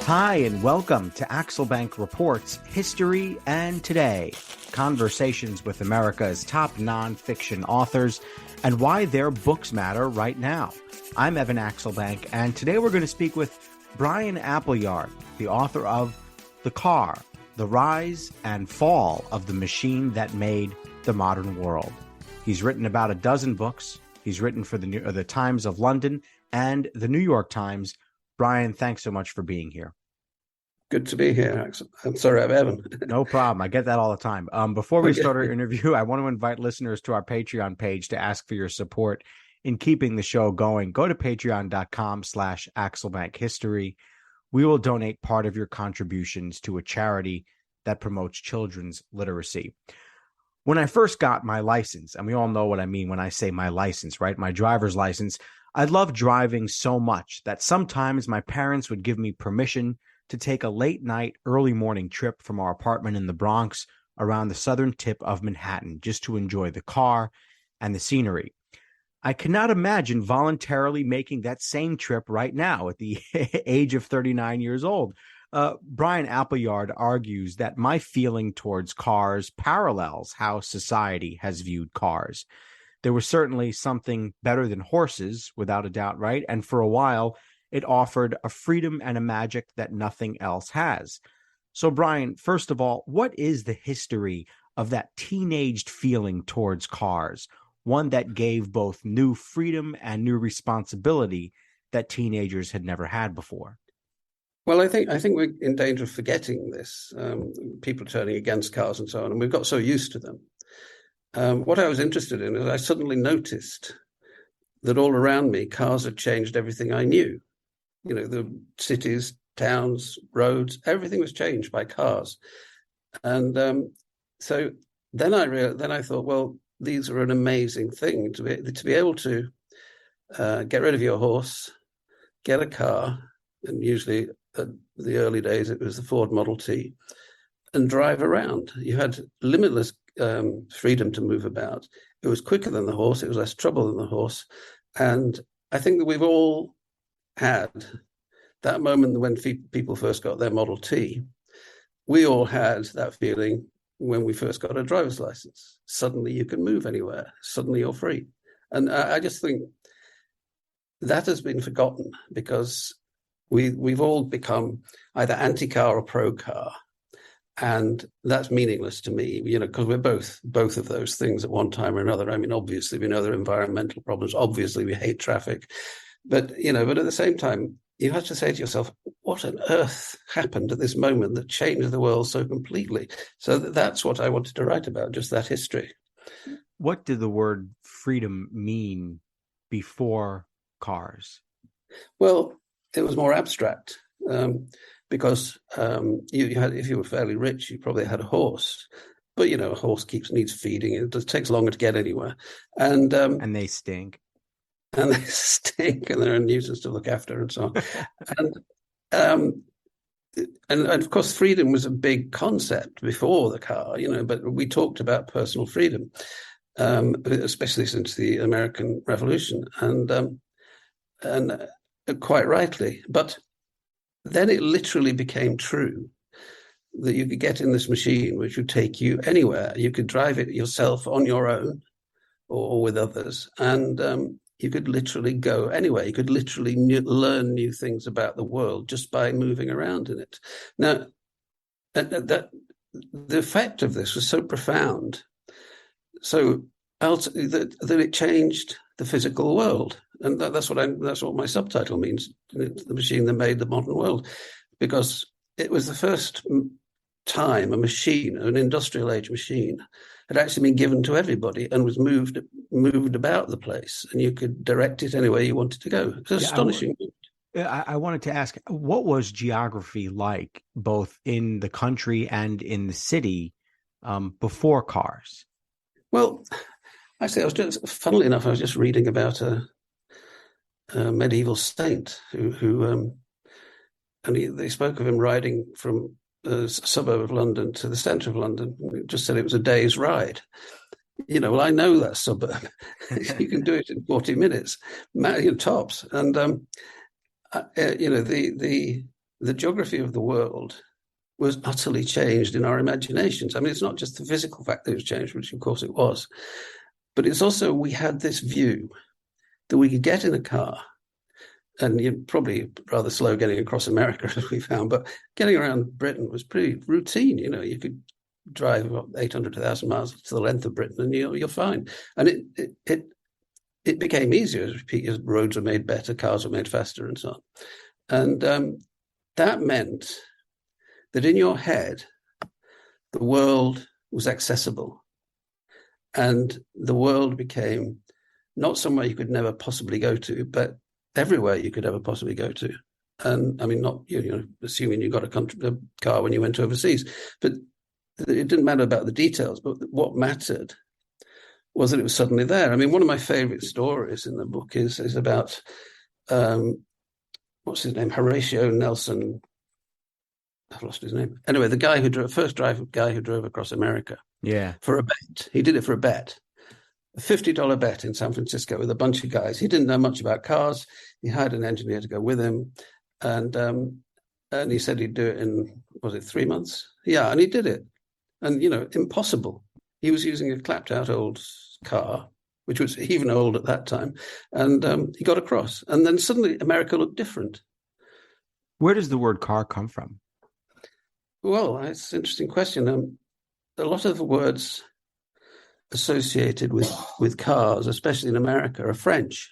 Hi, and welcome to Axelbank Reports History and Today, conversations with America's top nonfiction authors and why their books matter right now. I'm Evan Axelbank, and today we're going to speak with Bryan Appleyard, the author of The Car, The Rise and Fall of the Machine That Made the Modern World. He's written about a dozen books. He's written for the Times of London and the New York Times. Bryan, thanks so much for being here. Good to be here, Axel. I'm sorry, I'm Evan. No problem. I get that all the time. Before we start our interview, I want to invite listeners to our Patreon page to ask for your support in keeping the show going. Go to patreon.com/AxelbankHistory. We will donate part of your contributions to a charity that promotes children's literacy. When I first got my license, and we all know what I mean when I say my license, right? My driver's license. I loved driving so much that sometimes my parents would give me permission to take a late night, early morning trip from our apartment in the Bronx around the southern tip of Manhattan just to enjoy the car and the scenery. I cannot imagine voluntarily making that same trip right now at the age of 39 years old. Bryan Appleyard argues that my feeling towards cars parallels how society has viewed cars. There was certainly something better than horses, without a doubt, right? And for a while, it offered a freedom and a magic that nothing else has. So, Bryan, first of all, what is the history of that teenaged feeling towards cars, one that gave both new freedom and new responsibility that teenagers had never had before? Well, I think we're in danger of forgetting this, people turning against cars and so on, and we've got so used to them. What I was interested in is I suddenly noticed that all around me, cars had changed everything I knew. You know, the cities, towns, roads, everything was changed by cars. And so then I thought, well, these are an amazing thing to be able to get rid of your horse, get a car, and usually at the early days it was the Ford Model T, and drive around. You had limitless freedom to move about. It was quicker than the horse. It was less trouble than the horse. And I think that we've all had that moment when people first got their Model T. We all had that feeling when we first got a driver's license. Suddenly you can move anywhere. Suddenly you're free. And I just think that has been forgotten because we've all become either anti-car or pro-car. And that's meaningless to me, you know, because we're both of those things at one time or another. I mean, obviously, we know there are environmental problems. Obviously, we hate traffic. But at the same time, you have to say to yourself, what on earth happened at this moment that changed the world so completely? So that's what I wanted to write about, just that history. What did the word freedom mean before cars? Well, it was more abstract. Because you had, if you were fairly rich, you probably had a horse, but a horse needs feeding. It takes longer to get anywhere, and they stink, and they're a nuisance to look after, and so on. And of course, freedom was a big concept before the car, But we talked about personal freedom, especially since the American Revolution, and quite rightly, but then it literally became true that you could get in this machine which would take you anywhere. You could drive it yourself on your own or with others, and you could literally go anywhere. You could literally learn new things about the world just by moving around in it. Now, that the effect of this was so profound, so that it changed the physical world. And that's what my subtitle means, the machine that made the modern world, because it was the first time a machine, an industrial age machine, had actually been given to everybody and was moved about the place, and you could direct it anywhere you wanted to go. It's astonishing. I wanted to ask, what was geography like, both in the country and in the city, before cars? Well, actually, funnily enough, I was just reading about a medieval saint who they spoke of him riding from a suburb of London to the centre of London. It just said it was a day's ride. Well, I know that suburb. You can do it in 40 minutes, tops. And the the geography of the world was utterly changed in our imaginations. I mean, it's not just the physical fact that it was changed, which of course it was, but it's also we had this view that we could get in a car, and you're probably rather slow getting across America, as we found, but getting around Britain was pretty routine. You know, you could drive 800 to 1,000 miles to the length of Britain, and you're fine. And it became easier as roads were made better, cars were made faster, and so on. And that meant that in your head, the world was accessible, and the world became not somewhere you could never possibly go to, but everywhere you could ever possibly go to. And I mean, not assuming you got a car when you went overseas, but it didn't matter about the details. But what mattered was that it was suddenly there. I mean, one of my favorite stories in the book is about what's his name, Horatio Nelson. I've lost his name. Anyway, the guy who drove across America. Yeah, for a bet. He did it for a bet. A $50 bet in San Francisco with a bunch of guys. He didn't know much about cars. He hired an engineer to go with him, and he said he'd do it in, was it 3 months? Yeah, and he did it. And impossible. He was using a clapped-out old car, which was even old at that time, and he got across. And then suddenly America looked different. Where does the word car come from? Well, it's an interesting question. A lot of the words associated with cars, especially in America, are French.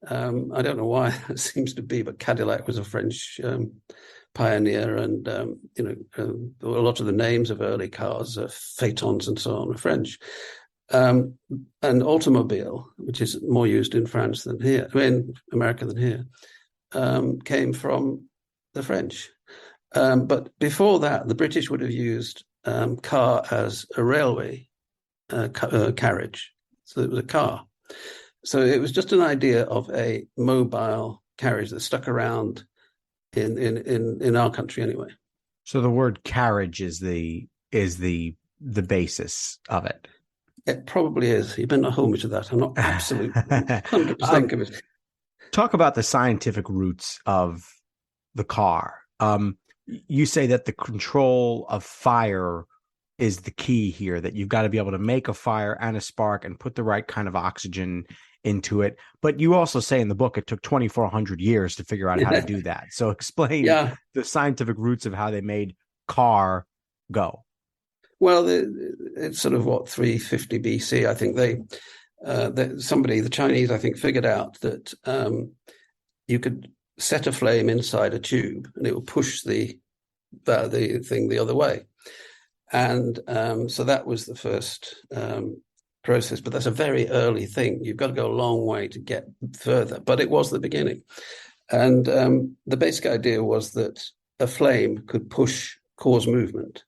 I don't know why it seems to be, but Cadillac was a French pioneer, and a lot of the names of early cars, Phaetons and so on, are French. And automobile, which is more used in France than here, in America than here, came from the French. But before that, the British would have used car as a railway carriage. So it was a car. So it was just an idea of a mobile carriage that stuck around in our country anyway. So the word carriage is the basis of it. It probably is. You better not hold me to that. I'm not absolutely 100% convinced. Talk about the scientific roots of the car. You say that the control of fire is the key here, that you've got to be able to make a fire and a spark and put the right kind of oxygen into it. But you also say in the book it took 2,400 years to figure out how to do that. So explain the scientific roots of how they made car go. Well, it's sort of 350 BC. I think the Chinese, I think, figured out that you could set a flame inside a tube and it will push the thing the other way. And so that was the first process, but that's a very early thing. You've got to go a long way to get further, but it was the beginning. And the basic idea was that a flame could cause movement.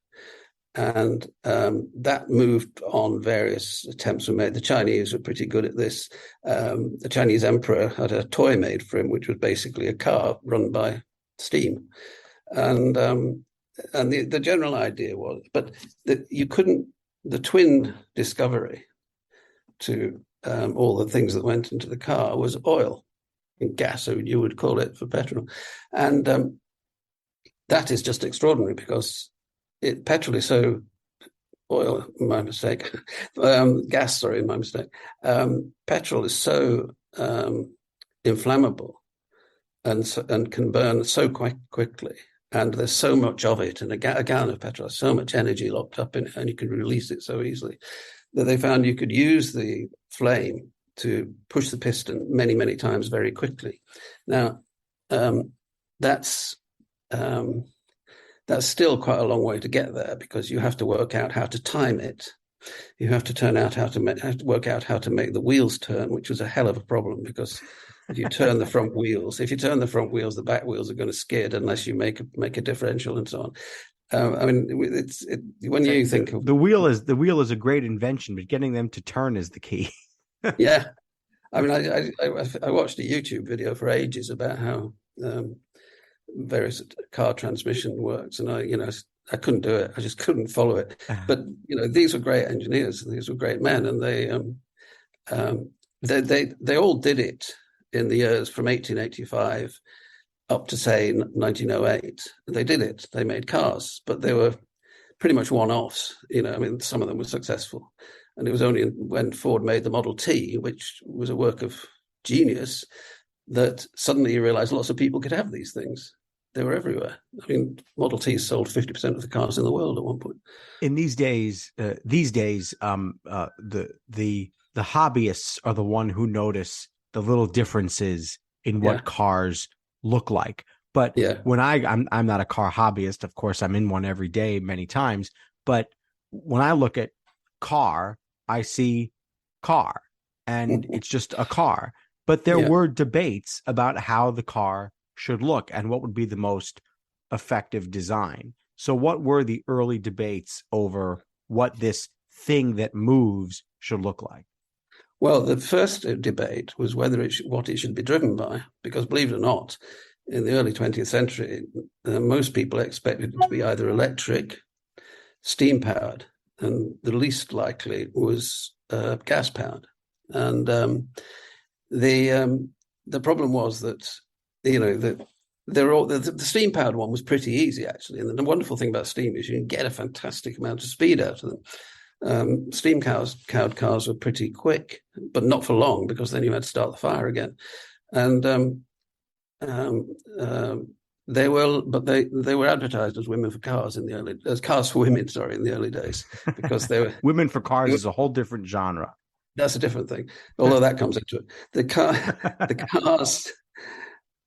And that moved on. Various attempts were made. The Chinese were pretty good at this. The Chinese emperor had a toy made for him, which was basically a car run by steam. And the general idea was, but the twin discovery to all the things that went into the car was oil and gas, so you would call it for petrol. And that is just extraordinary because petrol is so, oil, my mistake, gas, sorry, my mistake. Petrol is so inflammable and can burn so quite quickly. And there's so much of it, and a gallon of petrol has so much energy locked up in it, and you can release it so easily, that they found you could use the flame to push the piston many, many times very quickly. Now, that's still quite a long way to get there, because you have to work out how to time it. You have to work out how to make the wheels turn, which was a hell of a problem, because if you turn the front wheels, the back wheels are going to skid unless you make a differential and so on. I mean, when you think of the wheel is a great invention, but getting them to turn is the key. Yeah, I mean, I watched a YouTube video for ages about how various car transmission works, and I couldn't do it. I just couldn't follow it. But these were great engineers. These were great men, and they all did it in the years from 1885 up to, say, 1908. They did it. They made cars, but they were pretty much one-offs. I mean, some of them were successful. And it was only when Ford made the Model T, which was a work of genius, that suddenly you realized lots of people could have these things. They were everywhere. I mean, Model T sold 50% of the cars in the world at one point. In these days, the hobbyists are the one who notice the little differences in Yeah, what cars look like. But yeah. when I'm not a car hobbyist, of course, I'm in one every day, many times. But when I look at car, I see car, and it's just a car. But there Yeah. were debates about how the car should look and what would be the most effective design. So, what were the early debates over what this thing that moves should look like? Well, the first debate was whether what it should be driven by, because believe it or not, in the early 20th century, most people expected it to be either electric, steam powered, and the least likely was gas powered. And the problem was that the steam powered one was pretty easy, actually. And the wonderful thing about steam is you can get a fantastic amount of speed out of them. Steam powered cars were pretty quick, but not for long, because then you had to start the fire again. And they were advertised as women for cars as cars for women, sorry, in the early days, because they were Women for cars is a whole different genre. That's a different thing, although that comes into it.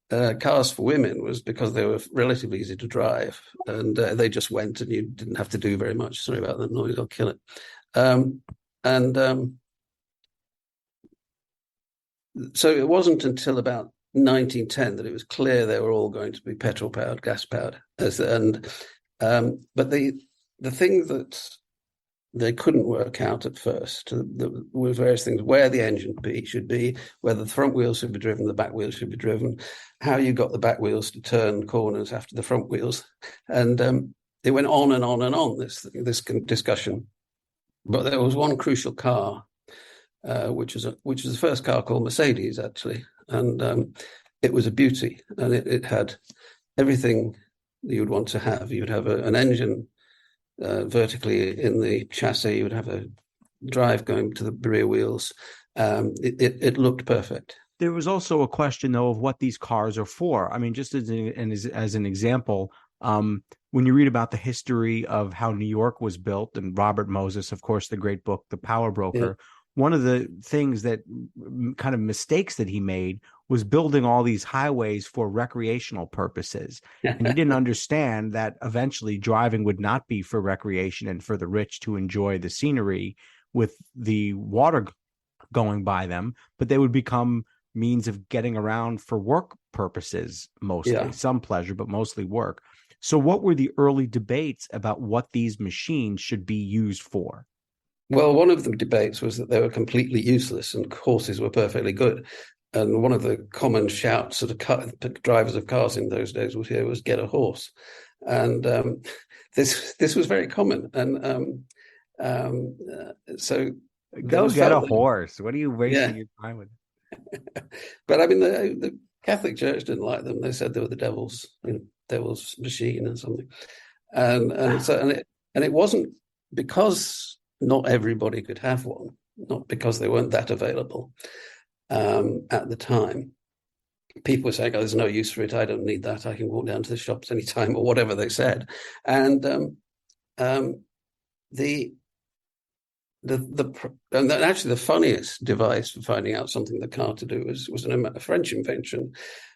The cars for women was because they were relatively easy to drive, and they just went, and you didn't have to do very much. Sorry about that noise; I'll kill it. And so it wasn't until about 1910 that it was clear they were all going to be petrol powered, gas powered, but the thing that they couldn't work out at first were various things: where the engine should be, whether the front wheels should be driven, the back wheels should be driven, how you got the back wheels to turn corners after the front wheels, and it went on and on and on, this discussion. But there was one crucial car, which was the first car called Mercedes, actually, and it was a beauty, and it had everything that you would want to have. You'd have an engine vertically in the chassis. You would have a drive going to the rear wheels. It looked perfect. There was also a question, though, of what these cars are for. I mean, just as an example, when you read about the history of how New York was built, and Robert Moses, of course, the great book, The Power Broker, one of the things that kind of mistakes that he made was building all these highways for recreational purposes. And he didn't understand that eventually driving would not be for recreation and for the rich to enjoy the scenery with the water going by them, but they would become means of getting around for work purposes, mostly. Some pleasure, but mostly work. So what were the early debates about what these machines should be used for? Well, one of the debates was that they were completely useless and horses were perfectly good. And one of the common shouts at drivers of cars in those days was "get a horse," and this was very common. And so go get a horse. What are you wasting your time with? But I mean, the Catholic Church didn't like them. They said they were the devil's machine or something, and it wasn't because not everybody could have one, not because they weren't that available at the time. People were saying, "Oh, there's no use for it. I don't need that. I can walk down to the shops anytime," or whatever they said. And actually the funniest device for finding out something the car to do was a French invention,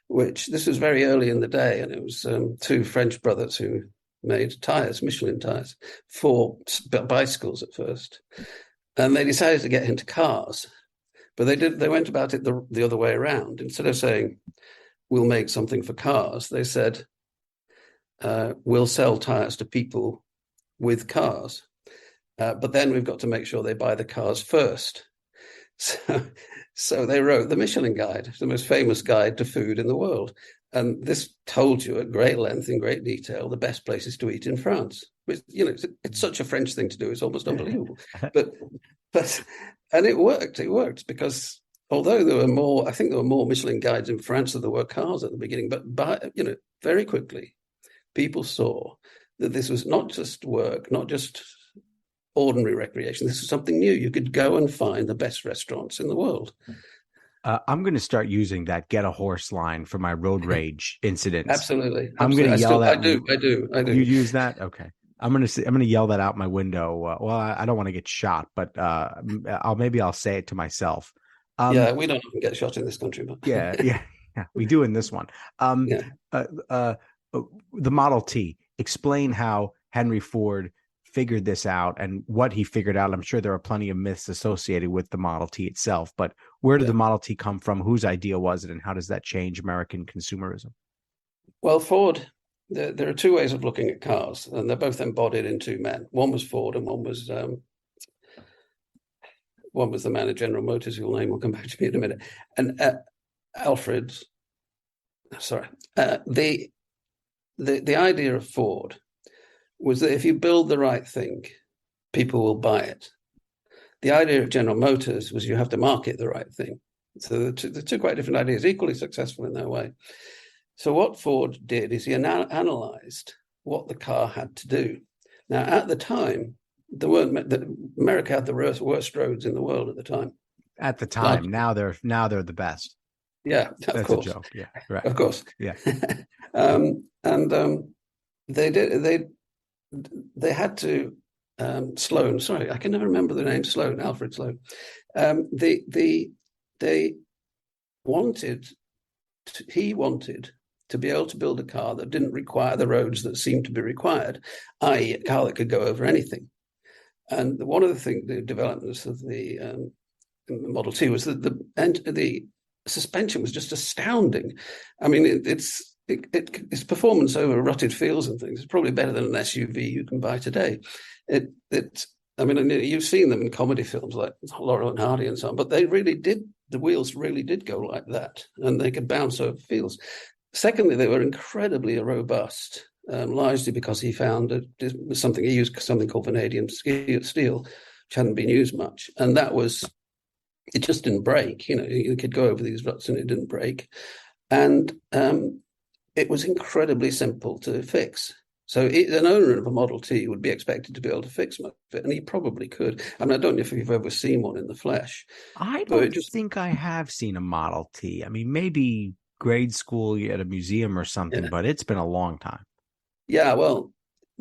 which this was very early in the day, and it was two French brothers who made tires, Michelin tires, for bicycles at first, and they decided to get into cars, but they went about it the other way around. Instead of saying we'll make something for cars, they said we'll sell tires to people with cars. But then we've got to make sure they buy the cars first. So they wrote the Michelin Guide, the most famous guide to food in the world. And this told you at great length, in great detail, the best places to eat in France. Which, it's such a French thing to do. It's almost unbelievable. And it worked. It worked because although there were more, I think there were more Michelin guides in France than there were cars at the beginning. But very quickly, people saw that this was not just work, not just ordinary recreation. This was something new. You could go and find the best restaurants in the world. I'm going to start using that "get a horse" line for my road rage incidents. Absolutely. I'm going to yell that. I do. You use that? Okay. I'm going to yell that out my window. Well, I don't want to get shot, but I'll say it to myself. Yeah, we don't often get shot in this country, but yeah, we do in this one. Yeah. The Model T. Explain how Henry Ford figured this out and what he figured out. I'm sure there are plenty of myths associated with the Model T itself, but where did the Model T come from? Whose idea was it, and how does that change American consumerism? Well, Ford, there are two ways of looking at cars, and they're both embodied in two men. One was Ford, and one was the man at General Motors, whose name will come back to me in a minute. And the idea of Ford was that if you build the right thing, people will buy it. The idea of General Motors was you have to market the right thing. So the two quite different ideas, equally successful in their way. So what Ford did is he analyzed what the car had to do. Now, at the time, America had the worst roads in the world at the time. At the time, now they're the best. Yeah, that's course. A joke. Yeah, right. Of course. Yeah. They had to Sloan. Sorry, I can never remember the name. Sloan, Alfred Sloan. They wanted. He wanted to be able to build a car that didn't require the roads that seemed to be required, i.e., a car that could go over anything. And one of the developments of the Model T was that the suspension was just astounding. I mean, its performance over rutted fields and things is probably better than an SUV you can buy today. I mean, you've seen them in comedy films like Laurel and Hardy and so on, but they really did. The wheels really did go like that, and they could bounce over fields. Secondly, they were incredibly robust, largely because he found he used something called vanadium steel, which hadn't been used much, and it just didn't break. You could go over these ruts and it didn't break, and it was incredibly simple to fix. So an owner of a Model T would be expected to be able to fix most of it, and he probably could. I mean, I don't know if you've ever seen one in the flesh. I don't think I have seen a Model T. I mean, maybe grade school at a museum or something, but it's been a long time. Yeah, well,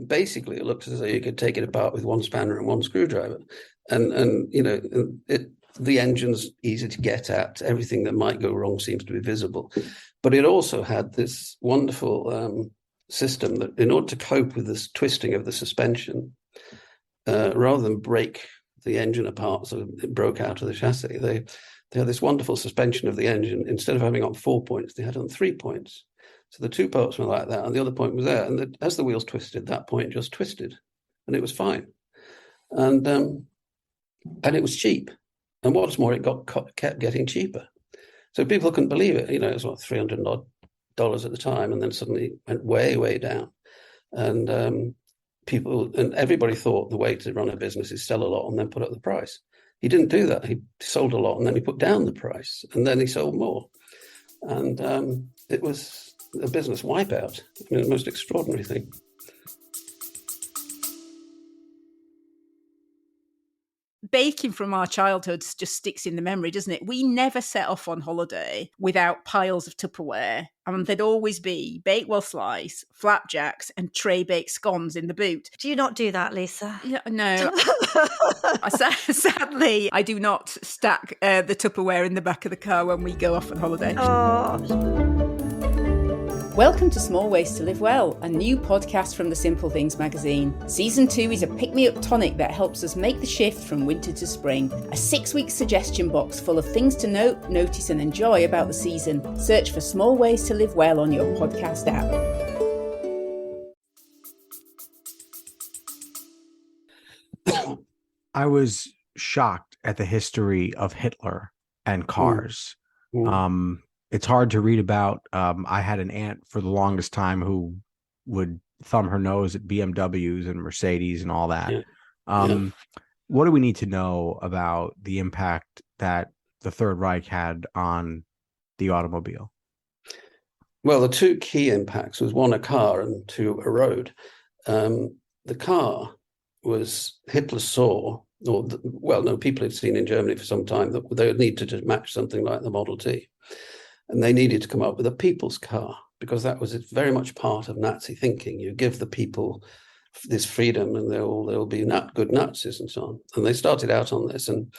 basically, it looks as though you could take it apart with one spanner and one screwdriver, and the engine's easy to get at. Everything that might go wrong seems to be visible, but it also had this wonderful system that, in order to cope with this twisting of the suspension, rather than break the engine apart so it broke out of the chassis, they had this wonderful suspension of the engine. Instead of having on 4 points, they had on 3 points. So the 2 points were like that, and the other point was there. And as the wheels twisted, that point just twisted, and it was fine. And it was cheap. And what's more, it kept getting cheaper. So people couldn't believe it. It was $300 odd at the time, and then suddenly went way, way down. And everybody thought the way to run a business is sell a lot and then put up the price. He didn't do that. He sold a lot and then he put down the price, and then he sold more. And it was a business wipeout. I mean, the most extraordinary thing. Baking from our childhoods just sticks in the memory, doesn't it? We never set off on holiday without piles of Tupperware, and there'd always be Bakewell slice, flapjacks, and tray baked scones in the boot. Do you not do that, Lisa? No. Sadly, I do not stack the Tupperware in the back of the car when we go off on holiday. Oh. Welcome to Small Ways to Live Well, a new podcast from the Simple Things magazine. Season 2 is a pick-me-up tonic that helps us make the shift from winter to spring. A 6-week suggestion box full of things to note, notice and enjoy about the season. Search for Small Ways to Live Well on your podcast app. I was shocked at the history of Hitler and cars. It's hard to read about. I had an aunt for the longest time who would thumb her nose at BMWs and Mercedes and all that. What do we need to know about the impact that the Third Reich had on the automobile? Well, the two key impacts was one, a car, and two, a road. The car was Hitler saw, people had seen in Germany for some time that they would need to just match something like the Model T. And they needed to come up with a people's car, because that was very much part of Nazi thinking. You give the people this freedom and they'll be good Nazis and so on. And they started out on this. And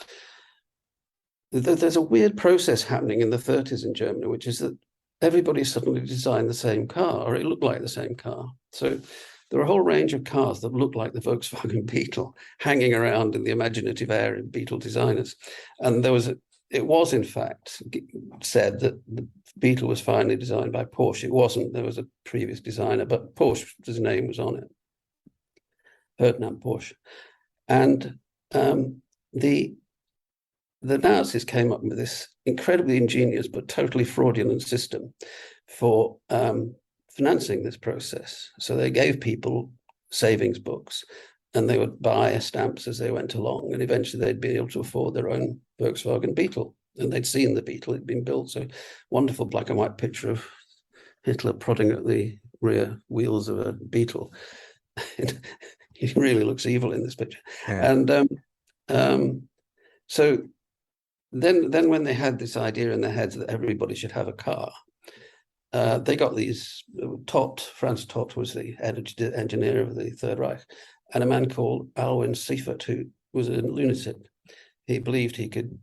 there's a weird process happening in the 30s in Germany, which is that everybody suddenly designed the same car, or it looked like the same car. So there are a whole range of cars that look like the Volkswagen Beetle hanging around in the imaginative air of Beetle designers. And it was in fact said that the Beetle was finally designed by Porsche. It wasn't. There was a previous designer, but Porsche's name was on it. Ferdinand Porsche. And the Nazis came up with this incredibly ingenious but totally fraudulent system for financing this process. So they gave people savings books, and they would buy stamps as they went along, and eventually they'd be able to afford their own Volkswagen Beetle. And they'd seen the Beetle, it'd been built. So wonderful black and white picture of Hitler prodding at the rear wheels of a Beetle. He really looks evil in this picture. Yeah. And so then when they had this idea in their heads that everybody should have a car, they got these. Franz Todt was the engineer of the Third Reich, and a man called Alwin Seifert, who was a lunatic. He believed he could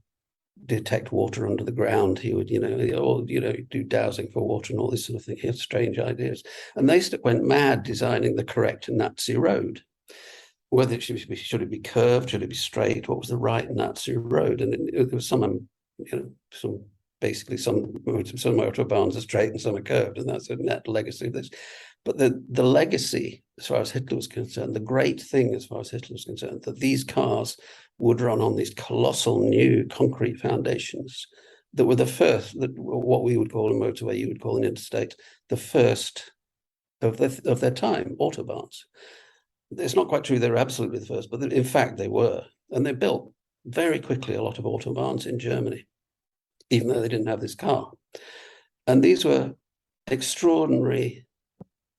detect water under the ground. He would, do dowsing for water and all this sort of thing. He had strange ideas, and they went mad designing the correct Nazi road. Whether should it be curved, should it be straight? What was the right Nazi road? And there was some autobahns are straight and some are curved, and that's a net legacy of this. But the legacy, as far as Hitler was concerned, the great thing as far as Hitler was concerned, that these cars would run on these colossal new concrete foundations that were the first, that what we would call a motorway, you would call an interstate, the first of their time, autobahns. It's not quite true they were absolutely the first, but in fact they were. And they built very quickly a lot of autobahns in Germany, even though they didn't have this car. And these were extraordinary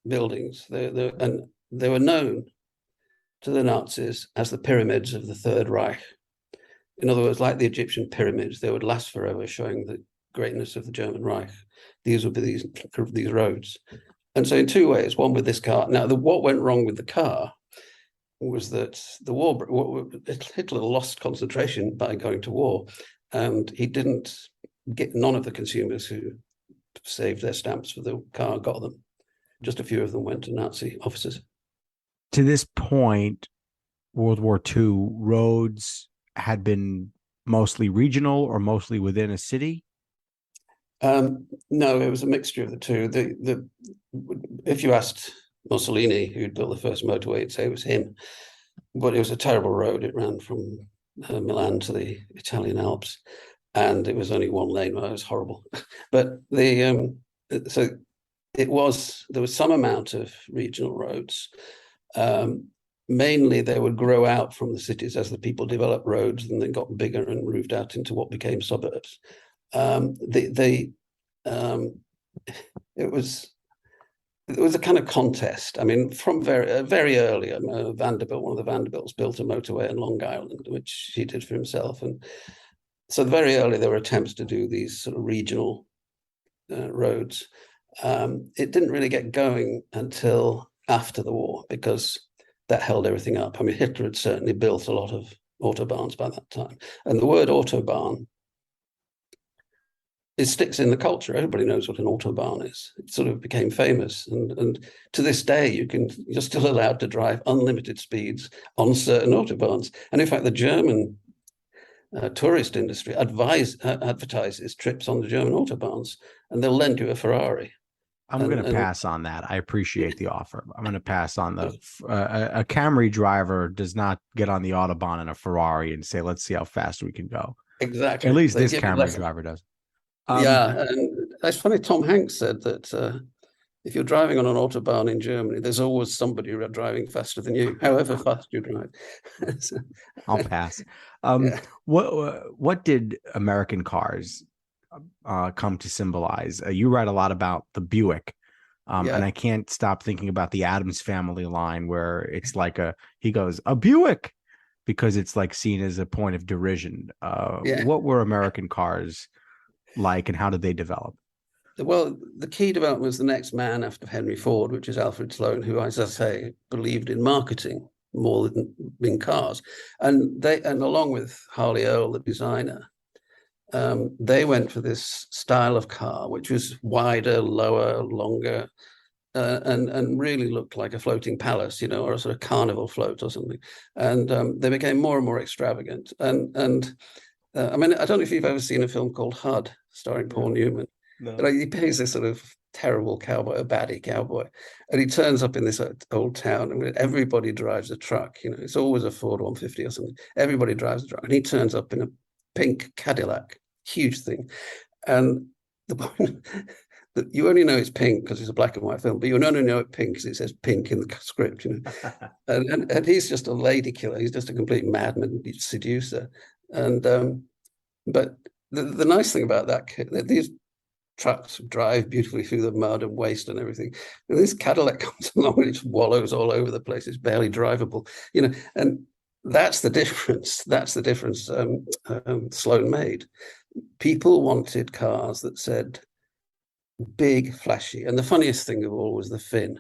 buildings. They were known to the Nazis as the pyramids of the Third Reich. In other words, like the Egyptian pyramids, they would last forever, showing the greatness of the German Reich. These would be these roads. And so in two ways, one with this car. Now, what went wrong with the car was that Hitler lost concentration by going to war, and he didn't get, none of the consumers who saved their stamps for the car got them. Just a few of them went to Nazi officers. To this point, World War II, roads had been mostly regional or mostly within a city? No, it was a mixture of the two. If you asked Mussolini, who'd built the first motorway, he'd say it was him. But it was a terrible road. It ran from Milan to the Italian Alps, and it was only one lane. Well, it was horrible. But there was some amount of regional roads. Mainly, they would grow out from the cities as the people developed roads, and they got bigger and moved out into what became suburbs. It was a kind of contest. I mean, from very early, Vanderbilt, one of the Vanderbilts, built a motorway in Long Island, which he did for himself. And so very early, there were attempts to do these sort of regional roads. It didn't really get going until after the war, because that held everything up. I mean, Hitler had certainly built a lot of autobahns by that time. And the word autobahn, it sticks in the culture. Everybody knows what an autobahn is. It sort of became famous. And to this day, you're still allowed to drive unlimited speeds on certain autobahns. And in fact, the German tourist industry advertises trips on the German autobahns, and they'll lend you a Ferrari. I'm going to pass on that. I appreciate the offer. I'm going to pass on a Camry driver does not get on the Autobahn in a Ferrari and say, let's see how fast we can go. Exactly. At least this Camry driver does. And it's funny, Tom Hanks said that if you're driving on an autobahn in Germany, there's always somebody driving faster than you, however fast you drive. So, I'll pass. yeah. What did American cars come to symbolize? You write a lot about the Buick, and Yeah. I can't stop thinking about the Addams Family line where it's like he goes, a Buick, because it's like seen as a point of derision. Yeah. What were American cars like, and how did they develop? Well, the key development was the next man after Henry Ford, which is Alfred Sloan, who, as I say, believed in marketing more than in cars. And along with Harley Earl, the designer, they went for this style of car, which was wider, lower, longer, and really looked like a floating palace, or a sort of carnival float or something. And they became more and more extravagant. And I mean, I don't know if you've ever seen a film called HUD, starring Paul Newman. No. But he plays this sort of terrible cowboy, a baddie cowboy, and he turns up in this old town, and everybody drives a truck. It's always a Ford 150 or something. Everybody drives a truck, and he turns up in a pink Cadillac, huge thing. And the point that you only know it's pink because it's a black and white film, but you only know it's pink because it says pink in the script. And he's just a lady killer. He's just a complete madman, seducer. And but the nice thing about that these trucks drive beautifully through the mud and waste and everything. And this Cadillac comes along and it wallows all over the place. It's barely drivable, and that's the difference. That's the difference Sloan made. People wanted cars that said big, flashy. And the funniest thing of all was the fin,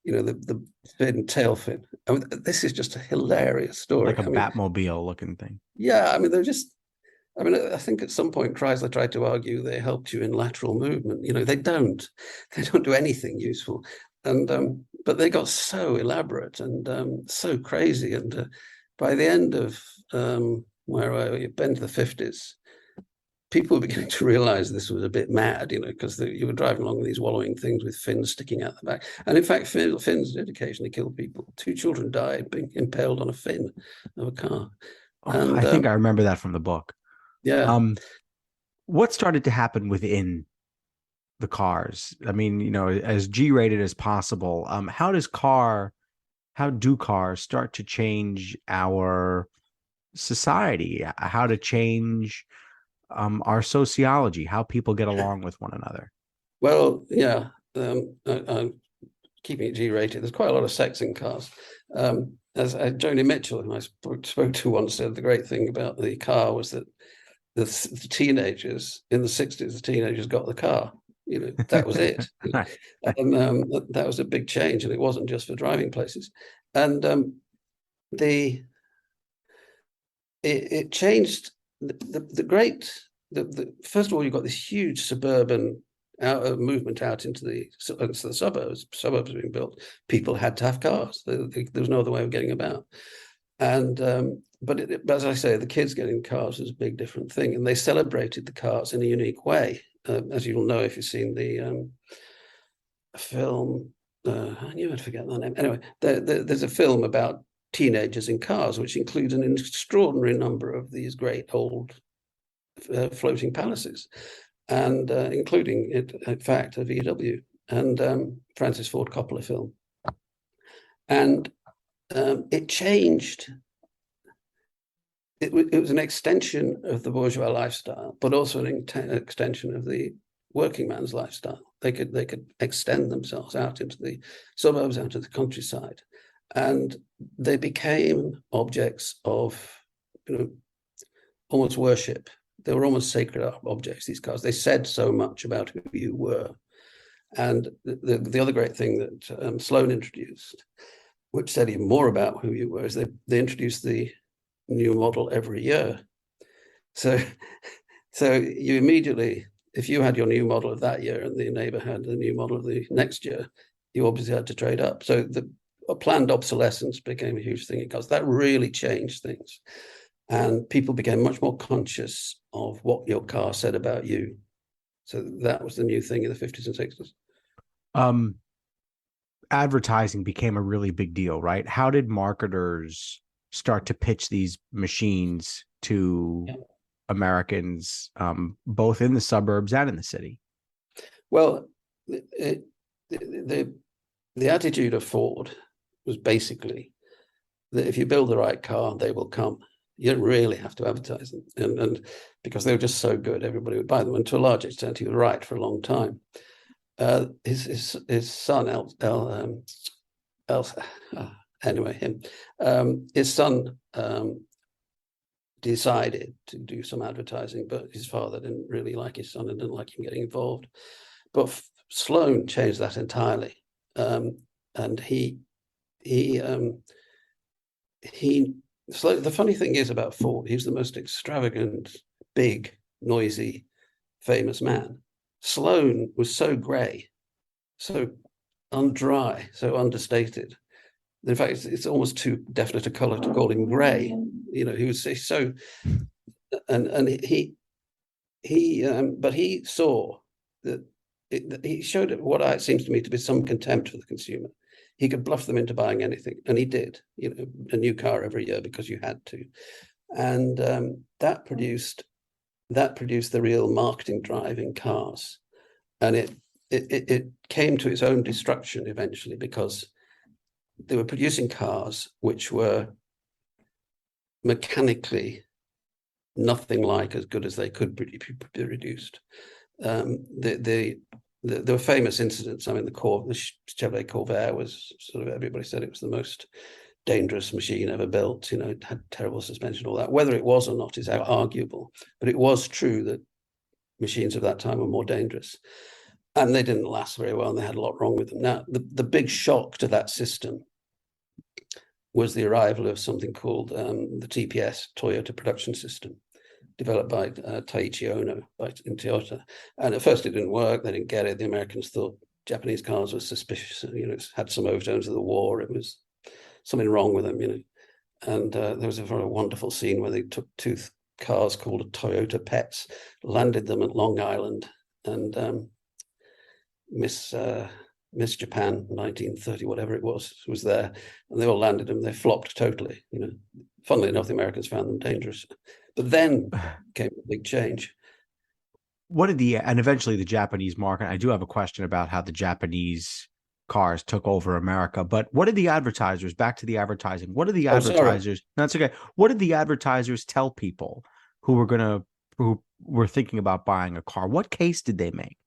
the fin, tail fin. I mean, this is just a hilarious story. Like a Batmobile looking thing. Yeah, I mean, I think at some point Chrysler tried to argue they helped you in lateral movement. They don't do anything useful. And but they got so elaborate and so crazy. And by the end of bend to the 50s, people were beginning to realize this was a bit mad, because you were driving along with these wallowing things with fins sticking out the back. And in fact, fins did occasionally kill people. 2 children died being impaled on a fin of a car. Oh, I think I remember that from the book. Yeah. What started to happen within the cars? I mean, as G-rated as possible. How do cars start to change our society? How to change our sociology? How people get along with one another? Well, yeah. Keeping it G-rated. There's quite a lot of sex in cars. As Joni Mitchell, who I spoke to once, said the great thing about the car was that the teenagers in the 60s, the teenagers got the car. That was it. And that was a big change, and it wasn't just for driving places. And it changed first of all, you've got this huge suburban movement out into the suburbs. Suburbs being built. People had to have cars. There was no other way of getting about. And but as I say, the kids getting cars was a big different thing, and they celebrated the cars in a unique way. As you'll know if you've seen the film, I knew I'd forget that name. Anyway, there's a film about teenagers in cars, which includes an extraordinary number of these great old floating palaces, and including, in fact, a VW and Francis Ford Coppola film. And it changed. It was an extension of the bourgeois lifestyle, but also an extension of the working man's lifestyle. They could extend themselves out into the suburbs, out to the countryside, and they became objects of, almost worship. They were almost sacred objects, these cars. They said so much about who you were. And the other great thing that Sloan introduced, which said even more about who you were, is they introduced the new model every year. So you immediately, if you had your new model of that year and the neighbor had the new model of the next year, you obviously had to trade up. So the planned obsolescence became a huge thing because that really changed things. And people became much more conscious of what your car said about you. So that was the new thing in the 50s and 60s. Advertising became a really big deal, right? How did marketers start to pitch these machines to Americans, both in the suburbs and in the city? Well, the attitude of Ford was basically that if you build the right car, they will come. You don't really have to advertise them, and because they were just so good, everybody would buy them. And to a large extent, he was right for a long time. His son, his son decided to do some advertising, but his father didn't really like his son and didn't like him getting involved. But Sloan changed that entirely, and the funny thing is about Ford, he's the most extravagant, big, noisy, famous man. Sloan was so grey, so undry, so understated. In fact, it's almost too definite a colour to call him grey. You know, he was so, and but he saw that he showed what it seems to me to be some contempt for the consumer. He could bluff them into buying anything, and he did. You know, a new car every year because you had to, and that produced the real marketing drive in cars, and it came to its own destruction eventually because they were producing cars which were mechanically nothing like as good as they could be produced. There were famous incidents. I mean, the Chevrolet Corvair was sort of, everybody said it was the most dangerous machine ever built. You know, it had terrible suspension, all that. Whether it was or not is arguable, but it was true that machines of that time were more dangerous. And they didn't last very well, and they had a lot wrong with them. Now, the big shock to that system was the arrival of something called the TPS, Toyota Production System, developed by Taiichi Ohno in Toyota. And at first it didn't work. They didn't get it. The Americans thought Japanese cars were suspicious. You know, it had some overtones of the war. It was something wrong with them, you know. And there was a very wonderful scene where they took two cars called Toyota Pets, landed them at Long Island, and Miss Japan 1930, whatever it was there, and they all landed them. They flopped totally. You know, funnily enough, the Americans found them dangerous. But then came a big change. And eventually the Japanese market. I do have a question about how the Japanese cars took over America. But what did the advertisers? Back to the advertising. What did the advertisers? No, that's okay. What did the advertisers tell people who were thinking about buying a car? What case did they make?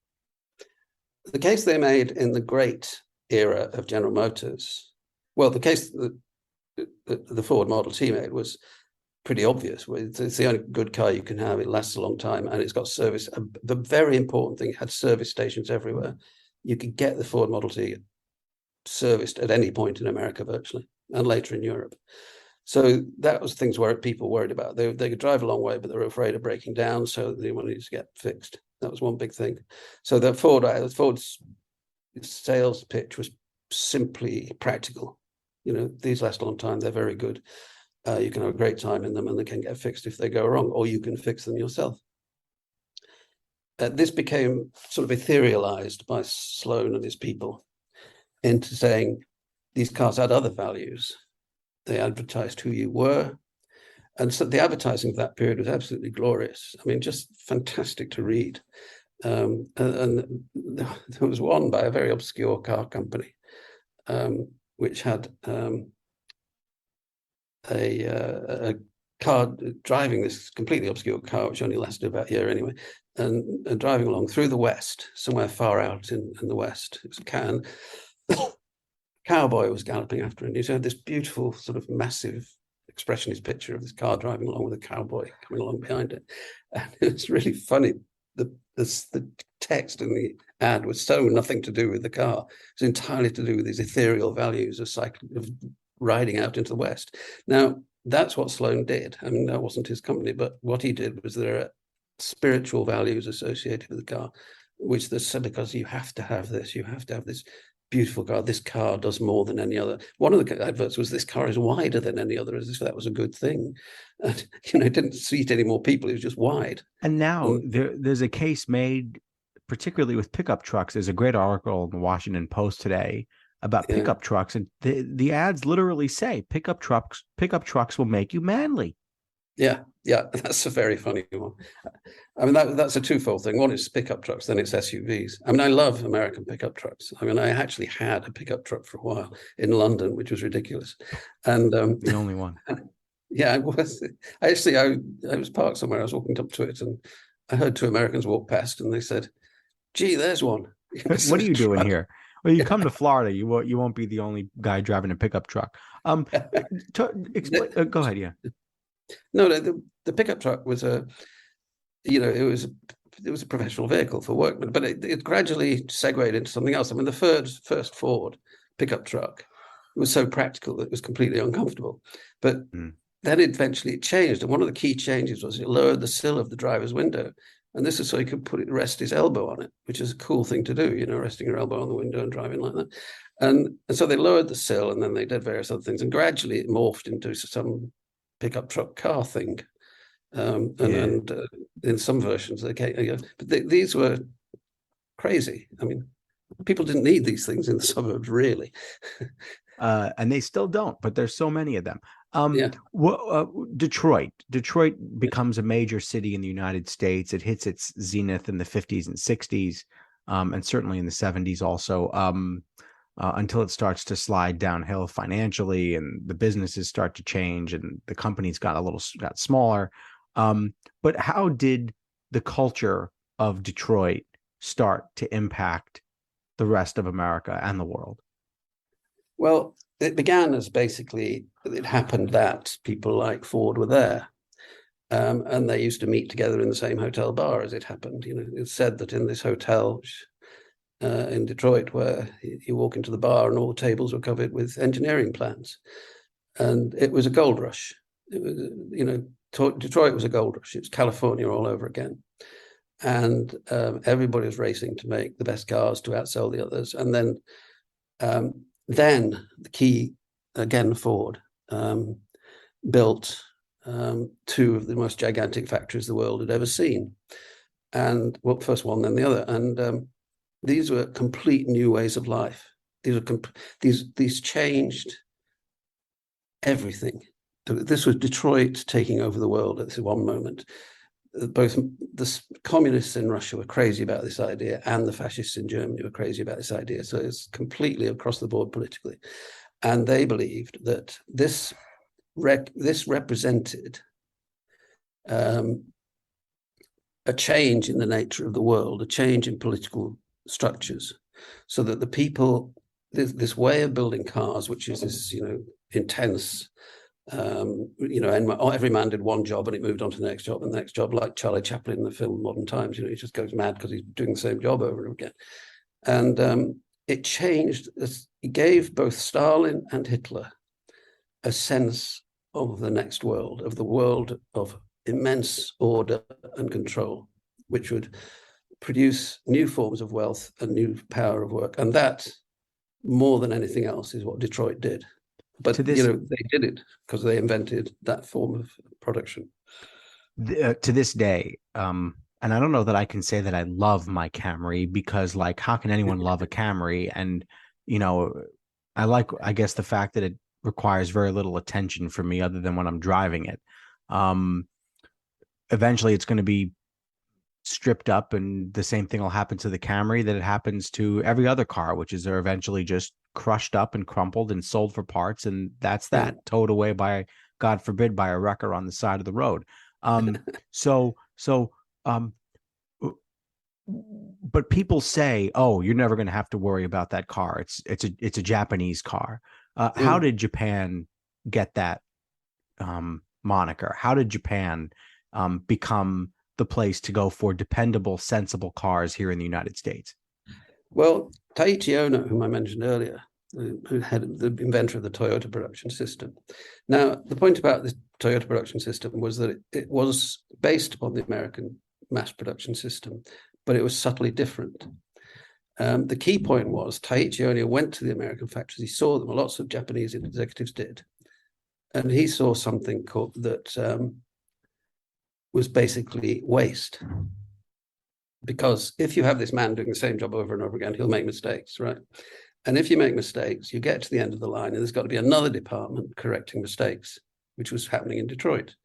The case they made in the great era of General Motors, well, the case that the Ford Model T made was pretty obvious. It's the only good car you can have. It lasts a long time, and it's got service. The very important thing, it had service stations everywhere. You could get the Ford Model T serviced at any point in America virtually, and later in Europe. So that was things where people worried about. They could drive a long way, but they were afraid of breaking down, so they wanted to get fixed. That was one big thing. So the Ford's sales pitch was simply practical. You know, these last a long time. They're very good. You can have a great time in them, and they can get fixed if they go wrong, or you can fix them yourself. This became sort of etherealized by Sloan and his people into saying these cars had other values. They advertised who you were. And so the advertising of that period was absolutely glorious. I mean, just fantastic to read. And there was one by a very obscure car company, which had a car driving this completely obscure car, which only lasted about a year anyway, and driving along through the West, somewhere far out in the West. It was cowboy was galloping after him. He had this beautiful sort of massive expressionist picture of this car driving along with a cowboy coming along behind it. And it was really funny. The text in the ad was so nothing to do with the car. It was entirely to do with these ethereal values of riding out into the West. Now, that's what Sloan did. I mean, that wasn't his company, but what he did was there are spiritual values associated with the car, which they said, because you have to have this beautiful car. This car does more than any other. One of the adverts was, this car is wider than any other, as if that was a good thing. And, you know, it didn't seat any more people. It was just wide. And now there's a case made, particularly with pickup trucks. There's a great article in the Washington Post today about pickup trucks, and the ads literally say pickup trucks will make you manly. Yeah, Yeah, that's a very funny one. I mean, that's a twofold thing. One is pickup trucks, then it's SUVs. I mean, I love American pickup trucks. I mean, I actually had a pickup truck for a while in London, which was ridiculous. And The only one. yeah, I was. Actually, I was parked somewhere. I was walking up to it, and I heard two Americans walk past, and they said, "Gee, there's one." What are you doing here? Well, you come to Florida, you won't be the only guy driving a pickup truck. Explain. Go ahead. Yeah. No, the pickup truck was it was a professional vehicle for workmen, but it gradually segued into something else. I mean, the first Ford pickup truck was so practical that it was completely uncomfortable. But then eventually it changed, and one of the key changes was it lowered the sill of the driver's window, and this is so he could rest his elbow on it, which is a cool thing to do, resting your elbow on the window and driving like that. And so they lowered the sill, and then they did various other things, and gradually it morphed into some pickup truck car thing. And in some versions, but these were crazy. I mean, people didn't need these things in the suburbs, really. And they still don't, but there's so many of them. Yeah. Detroit becomes a major city in the United States. It hits its zenith in the 50s and 60s, and certainly in the 70s also, until it starts to slide downhill financially, and the businesses start to change, and the companies got smaller. But how did the culture of Detroit start to impact the rest of America and the world? Well, it began as basically, it happened that people like Ford were there. And they used to meet together in the same hotel bar as it happened. It's said that in this hotel in Detroit, where you walk into the bar and all the tables were covered with engineering plans. And it was a gold rush. It was, Detroit was a gold rush. It was California all over again. And everybody was racing to make the best cars to outsell the others. And then the key, again, Ford, built two of the most gigantic factories the world had ever seen. And well, first one, then the other. And these were complete new ways of life. These changed everything. This was Detroit taking over the world at this one moment. Both the communists in Russia were crazy about this idea, and the fascists in Germany were crazy about this idea. So it's completely across the board politically. And they believed that this represented a change in the nature of the world, a change in political structures, so that the people, this way of building cars, which is this, intense, and every man did one job and it moved on to the next job and the next job, like Charlie Chaplin in the film Modern Times. He just goes mad because he's doing the same job over and over again. And it changed. It gave both Stalin and Hitler a sense of the next world, of the world of immense order and control, which would produce new forms of wealth and new power of work. And that, more than anything else, is what Detroit did. But they did it because they invented that form of production. To this day, and I don't know that I can say that I love my Camry, because, like, how can anyone love a Camry? And I guess the fact that it requires very little attention from me other than when I'm driving it. Eventually, it's going to be stripped up, and the same thing will happen to the Camry that it happens to every other car, which is they're eventually just crushed up and crumpled and sold for parts, and that's that, towed away by, God forbid, by a wrecker on the side of the road. But people say, "Oh, you're never going to have to worry about that car. It's a Japanese car." How did Japan get that moniker? How did Japan become the place to go for dependable, sensible cars here in the United States? Well, Taiichi Ono, whom I mentioned earlier, who had the inventor of the Toyota production system. Now, the point about this Toyota production system was that it was based upon the American mass production system, but it was subtly different. The key point was Taiichi Ono went to the American factories. He saw them. Lots of Japanese executives did. And he saw something that was basically waste. Because if you have this man doing the same job over and over again, he'll make mistakes, right? And if you make mistakes, you get to the end of the line and there's got to be another department correcting mistakes, which was happening in Detroit.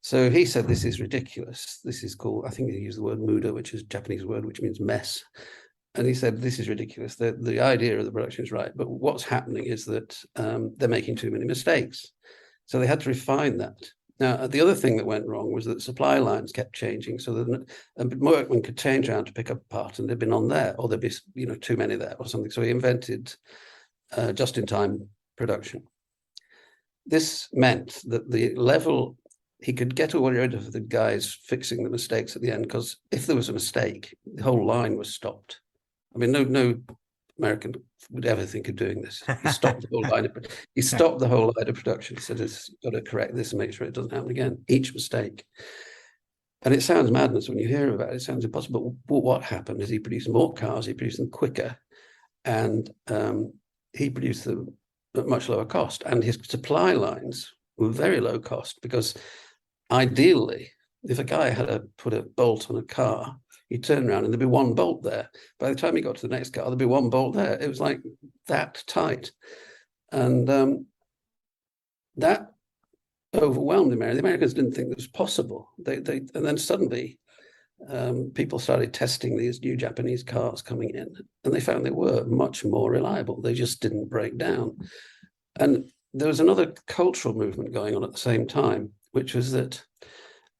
So he said, this is ridiculous. This is called, I think he used the word muda, which is a Japanese word, which means mess. And he said, this is ridiculous. The idea of the production is right. But what's happening is that they're making too many mistakes. So they had to refine that. Now, the other thing that went wrong was that supply lines kept changing. So that a workman could change around to pick up a part and they'd been on there, or there'd be too many there or something. So he invented just-in-time production. This meant that the level, he could get rid of the guys fixing the mistakes at the end, because if there was a mistake, the whole line was stopped. I mean, no American would ever think of doing this. He stopped the whole line of production. He said, "It's got to correct this and make sure it doesn't happen again, each mistake." And it sounds madness when you hear about it. It sounds impossible. But what happened is he produced more cars, he produced them quicker, and he produced them at much lower cost. And his supply lines were very low cost, because ideally, if a guy had put a bolt on a car, he'd turn around and there'd be one bolt there. By the time he got to the next car, there'd be one bolt there. It was like that tight. And that overwhelmed the Americans. The Americans didn't think it was possible. And then suddenly people started testing these new Japanese cars coming in, and they found they were much more reliable. They just didn't break down. And there was another cultural movement going on at the same time, which was that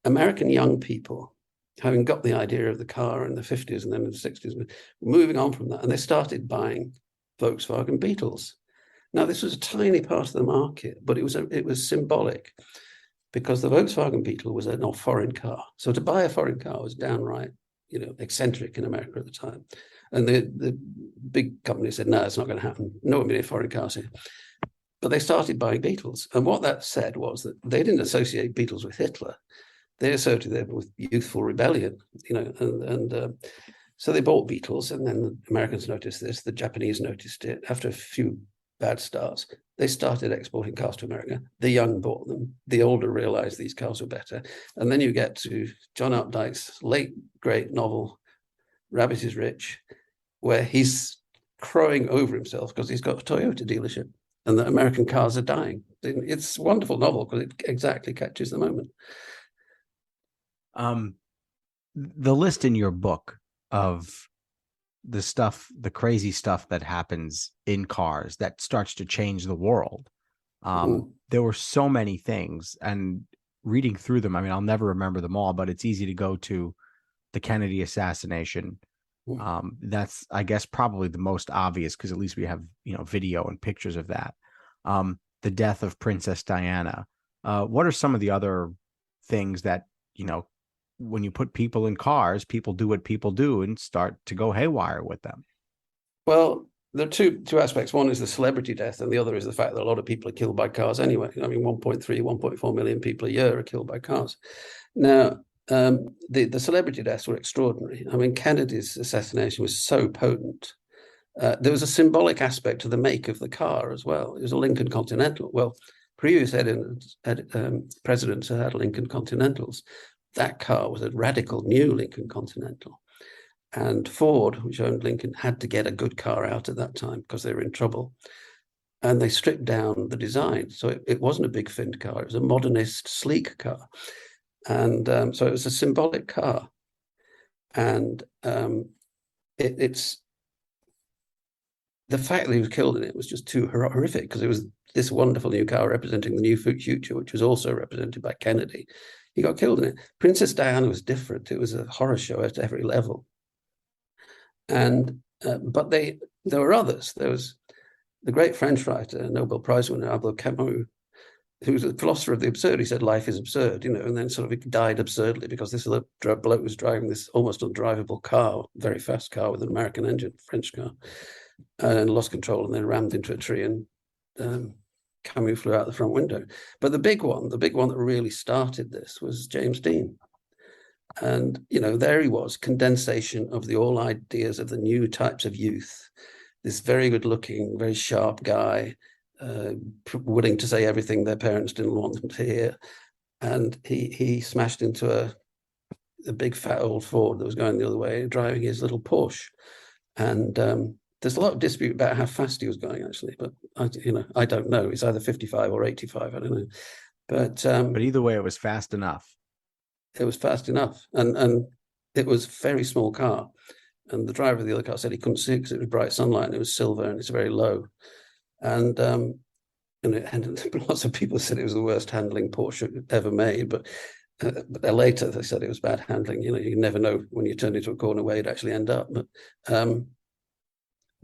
American young people, having got the idea of the car in the 50s and then in the 60s, were moving on from that, and they started buying Volkswagen Beetles. Now, this was a tiny part of the market, but it was symbolic, because the Volkswagen Beetle was a foreign car. So to buy a foreign car was downright, eccentric in America at the time. And the big company said, no, it's not going to happen. No one will be foreign cars here. But they started buying Beetles. And what that said was that they didn't associate Beetles with Hitler. They associated them with youthful rebellion, so they bought Beetles, and then the Americans noticed this, the Japanese noticed it. After a few bad starts, they started exporting cars to America. The young bought them. The older realized these cars were better. And then you get to John Updike's late great novel, Rabbit is Rich, where he's crowing over himself because he's got a Toyota dealership and the American cars are dying. It's a wonderful novel because it exactly catches the moment. The list in your book of the crazy stuff that happens in cars that starts to change the world. There were so many things, and reading through them, I mean, I'll never remember them all, but it's easy to go to the Kennedy assassination. That's, I guess, probably the most obvious, because at least we have, video and pictures of that. The death of Princess Diana. What are some of the other things that, when you put people in cars, people do what people do and start to go haywire with them? Well, there are two aspects. One is the celebrity death, and the other is the fact that a lot of people are killed by cars anyway. I mean, 1.4 million people a year are killed by cars. Now, the celebrity deaths were extraordinary. I mean, Kennedy's assassination was so potent. There was a symbolic aspect to the make of the car as well. It was a Lincoln Continental. Well, previous presidents had Lincoln Continentals. That car was a radical new Lincoln Continental. And Ford, which owned Lincoln, had to get a good car out at that time because they were in trouble. And they stripped down the design. So it wasn't a big finned car. It was a modernist, sleek car. And so it was a symbolic car. And it's the fact that he was killed in it was just too horrific, because it was this wonderful new car representing the new future, which was also represented by Kennedy. He got killed in it. Princess Diana was different. It was a horror show at every level. And but there were others. There was the great French writer, Nobel Prize winner Albert Camus, who was a philosopher of the absurd. He said life is absurd, and then sort of died absurdly because this little bloke was driving this almost undrivable car, very fast car with an American engine, French car, and lost control and then rammed into a tree, and Camus flew out the front window. But the big one that really started this was James Dean. And, there he was, condensation of the all ideas of the new types of youth, this very good looking, very sharp guy, willing to say everything their parents didn't want them to hear. And he smashed into a big fat old Ford that was going the other way, driving his little Porsche. And there's a lot of dispute about how fast he was going, actually, but I don't know. It's either 55 or 85, I don't know. But either way, it was fast enough. It was fast enough, and it was a very small car. And the driver of the other car said he couldn't see it because it was bright sunlight and it was silver and it's very low. And lots of people said it was the worst handling Porsche ever made, but later they said it was bad handling. You never know when you turn into a corner where you'd actually end up. But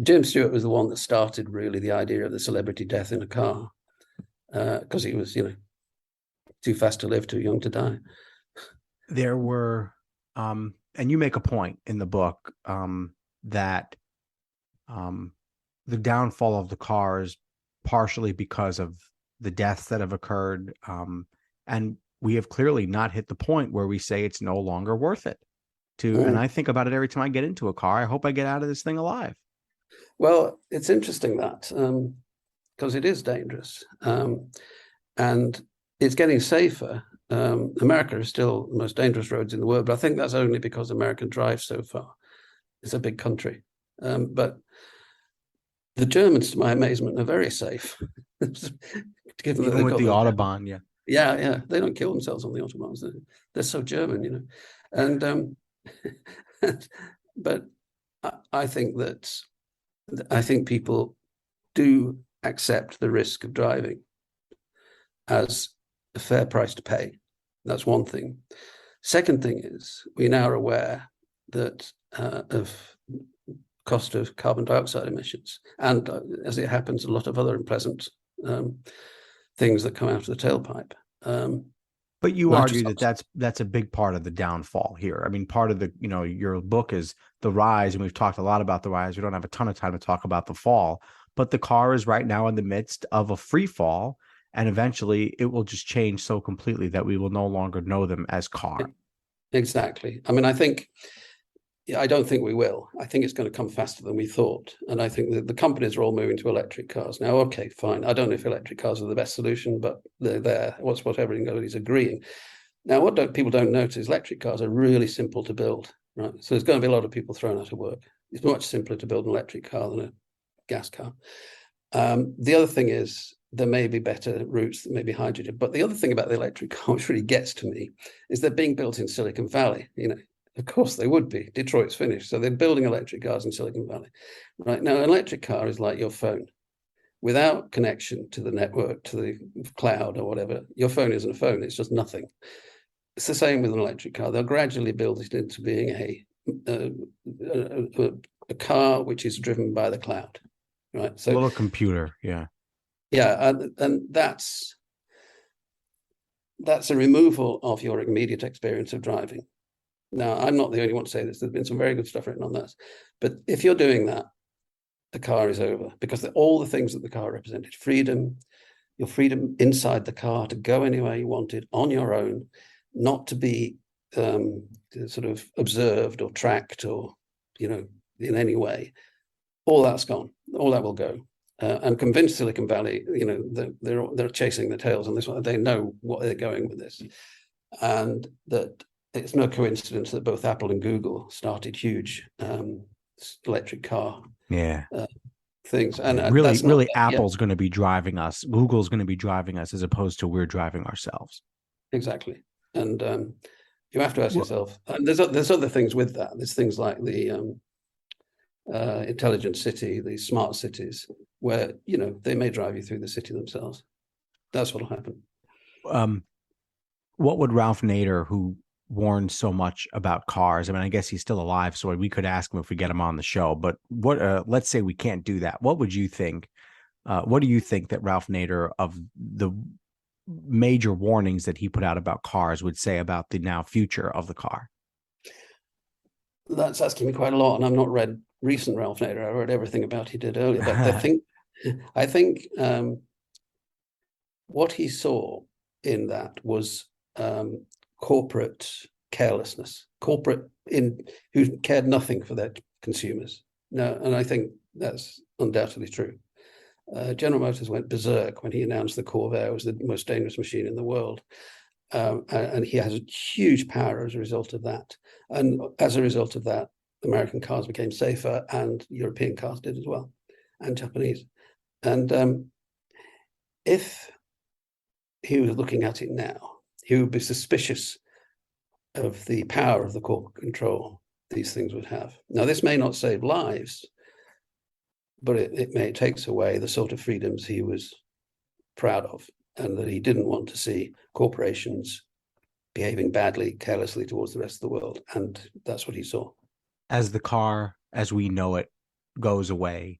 Jim Stewart was the one that started really the idea of the celebrity death in a car, because he was, too fast to live, too young to die. There were, and you make a point in the book that the downfall of the car is partially because of the deaths that have occurred. And we have clearly not hit the point where we say it's no longer worth it and I think about it every time I get into a car. I hope I get out of this thing alive. Well, it's interesting that, because it is dangerous, and it's getting safer. America is still the most dangerous roads in the world, but I think that's only because America drives so far. It's a big country. But the Germans, to my amazement, are very safe. Even with the Autobahn, yeah. Yeah, they don't kill themselves on the Autobahns. They're so German, And but I think people do accept the risk of driving as a fair price to pay. That's one thing. Second thing is, we now are aware that of cost of carbon dioxide emissions, and as it happens, a lot of other unpleasant things that come out of the tailpipe. But you argue that that's a big part of the downfall here. I mean, part of the, your book is the rise, and we've talked a lot about the rise. We don't have a ton of time to talk about the fall, but the car is right now in the midst of a free fall, and eventually it will just change so completely that we will no longer know them as car. Exactly. I mean, I don't think we will. I think it's going to come faster than we thought. And I think that the companies are all moving to electric cars. Now, okay, fine. I don't know if electric cars are the best solution, but they're there. What's what everybody's agreeing. Now, what people don't notice is electric cars are really simple to build, right? So there's going to be a lot of people thrown out of work. It's much simpler to build an electric car than a gas car. The other thing is there may be better routes, there may be hydrogen. But the other thing about the electric car, which really gets to me, is they're being built in Silicon Valley, Of course they would be. Detroit's finished. So they're building electric cars in Silicon Valley. Right now, an electric car is like your phone. Without connection to the network, to the cloud or whatever, your phone isn't a phone. It's just nothing. It's the same with an electric car. They'll gradually build it into being a car which is driven by the cloud. Right. So a little computer. Yeah. Yeah. And that's a removal of your immediate experience of driving. Now, I'm not the only one to say this. There's been some very good stuff written on this. But if you're doing that, the car is over, because all the things that the car represented, freedom, your freedom inside the car to go anywhere you wanted on your own, not to be sort of observed or tracked or, in any way, all that's gone. All that will go. I'm convinced Silicon Valley, they're chasing their tails on this one. They know what they're going with this. And that it's no coincidence that both Apple and Google started huge electric car things. And really, Apple's going to be driving us. Google's going to be driving us as opposed to we're driving ourselves. Exactly. And you have to ask yourself, and there's other things with that. There's things like the intelligent city, the smart cities, where, they may drive you through the city themselves. That's what will happen. What would Ralph Nader, who warned so much about cars, I mean, I guess he's still alive, so we could ask him if we get him on the show, but what let's say we can't do that. What would you think? What do you think that Ralph Nader, of the major warnings that he put out about cars, would say about the now future of the car? That's asking me quite a lot, and I've not read recent Ralph Nader. I read everything about he did earlier, but I think what he saw in that was corporate carelessness, who cared nothing for their consumers. No, and I think that's undoubtedly true. General Motors went berserk when he announced the Corvair was the most dangerous machine in the world. And he has a huge power as a result of that. And as a result of that, American cars became safer, and European cars did as well, and Japanese. And if he was looking at it now, he would be suspicious of the power of the corporate control these things would have. Now, this may not save lives, but it takes away the sort of freedoms he was proud of, and that he didn't want to see corporations behaving badly, carelessly towards the rest of the world. And that's what he saw. As the car, as we know it, goes away,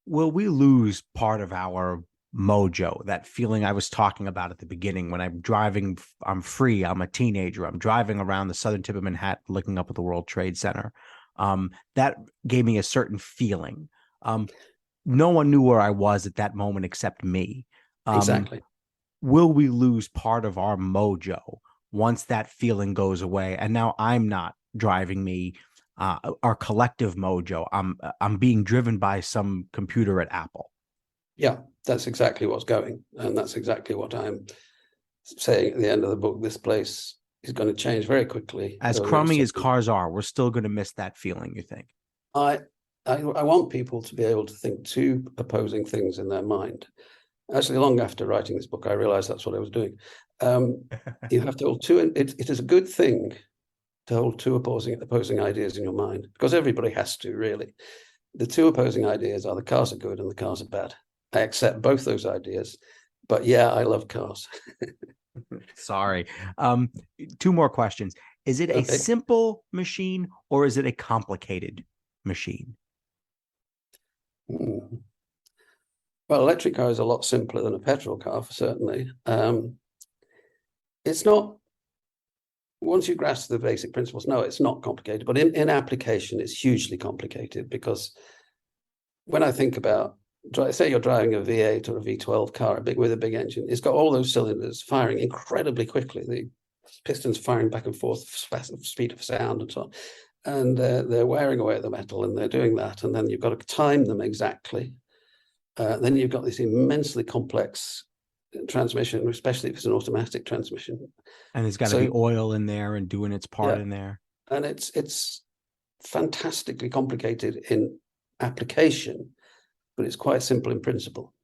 will we lose part of our mojo, that feeling I was talking about at the beginning? When I'm driving, I'm free, I'm a teenager, I'm driving around the southern tip of Manhattan looking up at the World Trade Center. That gave me a certain feeling. No one knew where I was at that moment except me. Exactly. Will we lose part of our mojo once that feeling goes away? And now I'm not driving me, our collective mojo. I'm being driven by some computer at Apple. Yeah, that's exactly what's going. And that's exactly what I'm saying at the end of the book. This place is going to change very quickly. As crummy as cars are, we're still going to miss that feeling, you think? I want people to be able to think two opposing things in their mind. Actually, long after writing this book, I realized that's what I was doing. You have to hold two, and it is a good thing to hold two opposing ideas in your mind, because everybody has to, really. The two opposing ideas are the cars are good and the cars are bad. I accept both those ideas, but yeah, I love cars. Sorry. Two more questions. Is it a simple machine or is it a complicated machine? Well, electric car is a lot simpler than a petrol car, certainly. It's not, once you grasp the basic principles, no, it's not complicated. But in application, it's hugely complicated, because when I think about, say you're driving a V8 or a V12 car, with a big engine, it's got all those cylinders firing incredibly quickly. The pistons firing back and forth, speed of sound and so on. And they're wearing away at the metal, and they're doing that. And then you've got to time them exactly. Then you've got this immensely complex transmission, especially if it's an automatic transmission. And there's got to be oil in there and doing its part in there. And it's fantastically complicated in application, but it's quite simple in principle.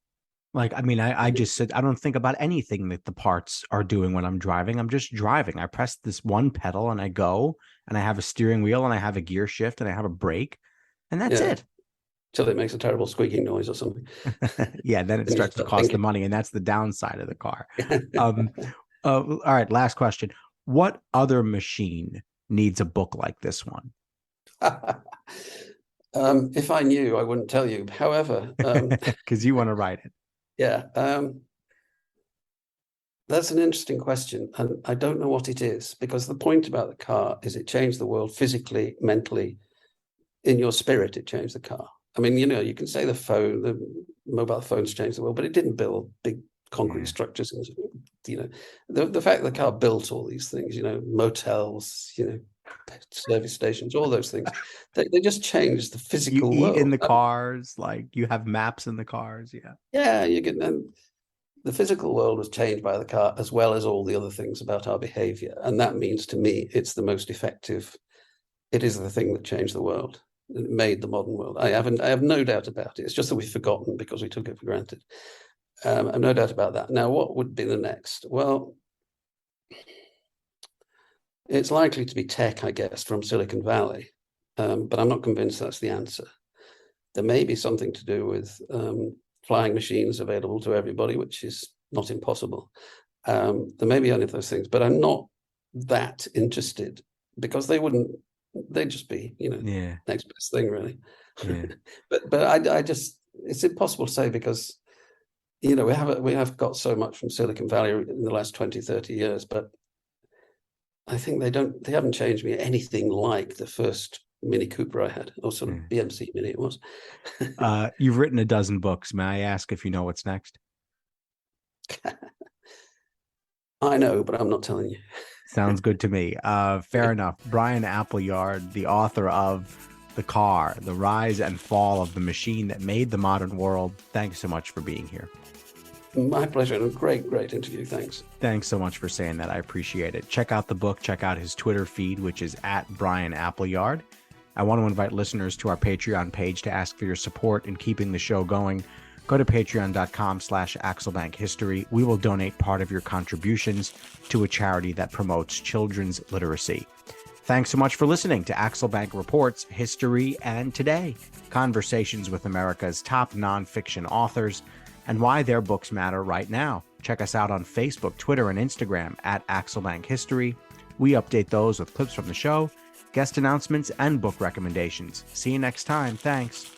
Like, I mean, I just said, I don't think about anything that the parts are doing when I'm driving. I'm just driving. I press this one pedal and I go, and I have a steering wheel and I have a gear shift and I have a brake, and that's it. Till it makes a terrible squeaking noise or something. Yeah, then it starts to cost the money, and that's the downside of the car. All right, last question. What other machine needs a book like this one? If I knew, I wouldn't tell you. However, because you want to write it. Yeah, that's an interesting question, and I don't know what it is, because the point about the car is it changed the world physically, mentally, in your spirit. It changed the car. I mean, you can say the mobile phones changed the world, but it didn't build big concrete structures. The fact that the car built all these things, motels, service stations, all those things, they just changed the physical world. In the cars, like you have maps in the cars. Yeah, and the physical world was changed by the car, as well as all the other things about our behavior. And that means, to me, it's the most effective. It is the thing that changed the world. It made the modern world. I have no doubt about it. It's just that we've forgotten because we took it for granted. I have no doubt about that. Now, what would be the next? Well, it's likely to be tech, I guess, from Silicon Valley, but I'm not convinced that's the answer. There may be something to do with flying machines available to everybody, which is not impossible. There may be any of those things, but I'm not that interested, because they'd just be, next best thing, really. Yeah. but I just, it's impossible to say, because, we have got so much from Silicon Valley in the last 20, 30 years, but I think they haven't changed me anything like the first Mini Cooper I had, or sort of BMC Mini it was. You've written a dozen books. May I ask if you know what's next? I know, but I'm not telling you. Sounds good to me. Fair enough. Bryan Appleyard, the author of The Car, The Rise and Fall of the Machine That Made the Modern World. Thanks so much for being here. My pleasure. A great interview. Thanks. Thanks so much for saying that. I appreciate it. Check out the book. Check out his Twitter feed, which is @Bryan Appleyard. I want to invite listeners to our Patreon page to ask for your support in keeping the show going. go to patreon.com/AxelBankHistory. We will donate part of your contributions to a charity that promotes children's literacy. Thanks so much for listening to Axel Bank Reports History and Today, conversations with America's top nonfiction authors and why their books matter right now. Check us out on Facebook, Twitter, and Instagram at Axel Bank History. We update those with clips from the show, guest announcements, and book recommendations. See you next time. Thanks.